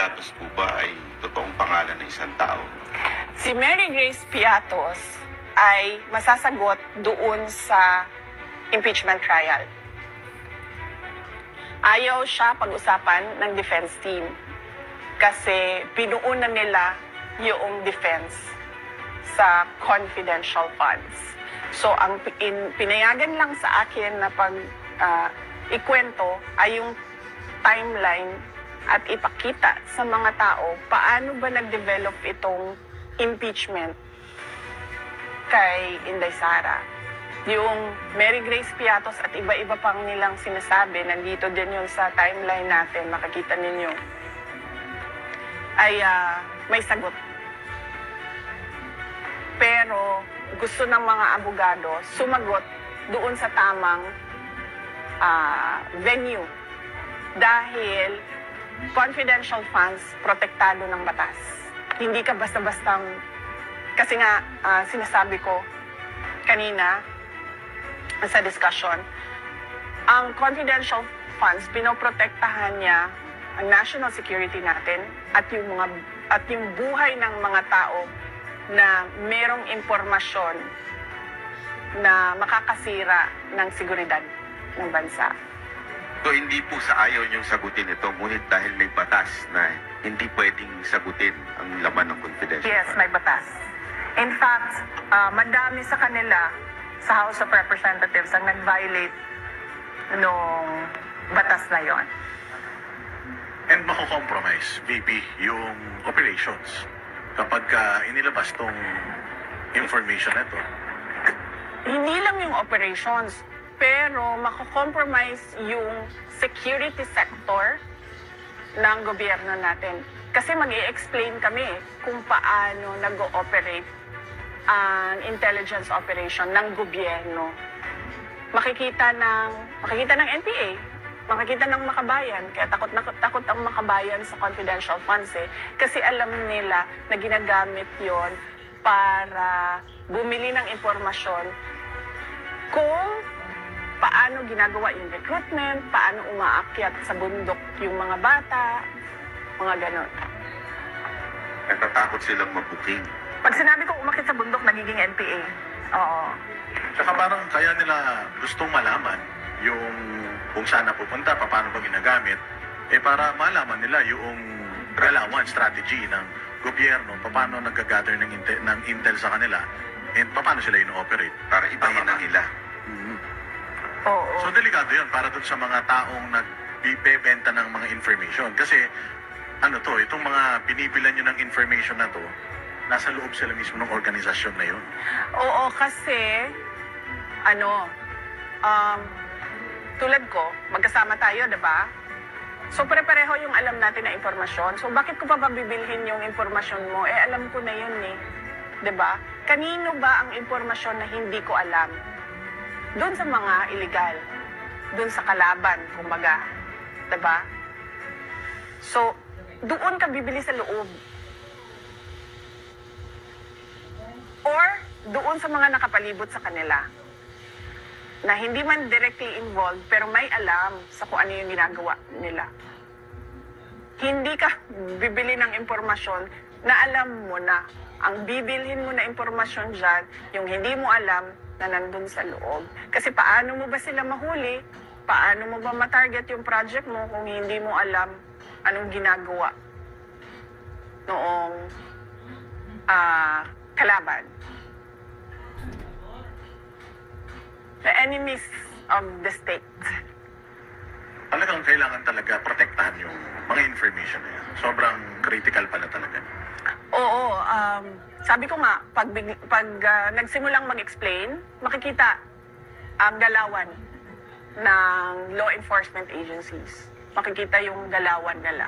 Piatos po ba ay totoong pangalan ng isang tao? Si Mary Grace Piatos ay masasagot doon sa impeachment trial. Ayaw siya pag-usapan ng defense team kasi pinuunan nila yung defense sa confidential funds. So, ang pinayagan lang sa akin na ikwento ay yung timeline at ipakita sa mga tao paano ba nag-develop itong impeachment kay Inday Sara. Yung Mary Grace Piatos at iba-iba pang nilang sinasabi, nandito din yun sa timeline natin, makikita ninyo, ay may sagot. Pero gusto ng mga abogado sumagot doon sa tamang venue dahil confidential funds protektado ng batas. Hindi ka basta-bastang, kasi nga sinasabi ko kanina sa discussion, ang confidential funds pinoprotektahan niya ang national security natin at yung buhay ng mga tao na merong impormasyon na makakasira ng seguridad ng bansa. So hindi po sa ayaw niyong sagutin ito, ngunit dahil may batas na hindi pwedeng sagutin ang laman ng confidential Yes, fund. may batas. In fact, madami sa kanila sa House of Representatives ang nag-violate nung batas na yon. And mako-compromise, VP, yung operations kapag inilabas tong information na to. Hindi lang yung operations, pero mako-compromise yung security sector ng gobyerno natin. Kasi mag-i-explain kami kung paano nag-ooperate ang intelligence operation ng gobyerno. Makikita ng NPA, makikita ng makabayan, kaya takot ang makabayan sa confidential funds kasi alam nila na ginagamit yon para bumili ng impormasyon kung paano ginagawa yung recruitment, paano umaakyat sa bundok yung mga bata, mga ganon. Natatakot silang mabuking. Pag sinabi ko umakit sa bundok, nagiging NPA. Oo. Tsaka parang kaya nila gustong malaman yung kung saan napupunta, paano ba ginagamit, para malaman nila yung galawan, strategy ng gobyerno, paano nag-gather ng intel sa kanila, and paano sila ino-operate. Para ibahin na nila. Oo. So delikado yun para dun sa mga taong nagbibenta ng mga information. Kasi itong mga binibilan nyo ng information na to, nasa loob sila mismo ng organisasyon na yun. Oo, kasi, tulad ko, magkasama tayo, diba? So, pare-pareho yung alam natin na impormasyon. So, bakit ko pa bibilhin yung impormasyon mo? Alam ko na yun diba? Kanino ba ang impormasyon na hindi ko alam? Doon sa mga illegal. Doon sa kalaban, kumbaga. Diba? So, doon ka bibili sa loob. Or, doon sa mga nakapalibot sa kanila. Na hindi man directly involved, pero may alam sa kung ano yung ginagawa nila. Hindi ka bibili ng impormasyon na alam mo na. Ang bibilhin mo na impormasyon dyan, yung hindi mo alam na nandun sa loob. Kasi paano mo ba sila mahuli? Paano mo ba matarget yung project mo kung hindi mo alam anong ginagawa noong kalaban? The enemies of the state. Talagang kailangan talaga protektahan yung mga information na yan. Sobrang critical pala talaga. Oo, sabi ko nga, pag nagsimulang mag-explain, makikita ang galawan ng law enforcement agencies. Makikita yung galawan nila.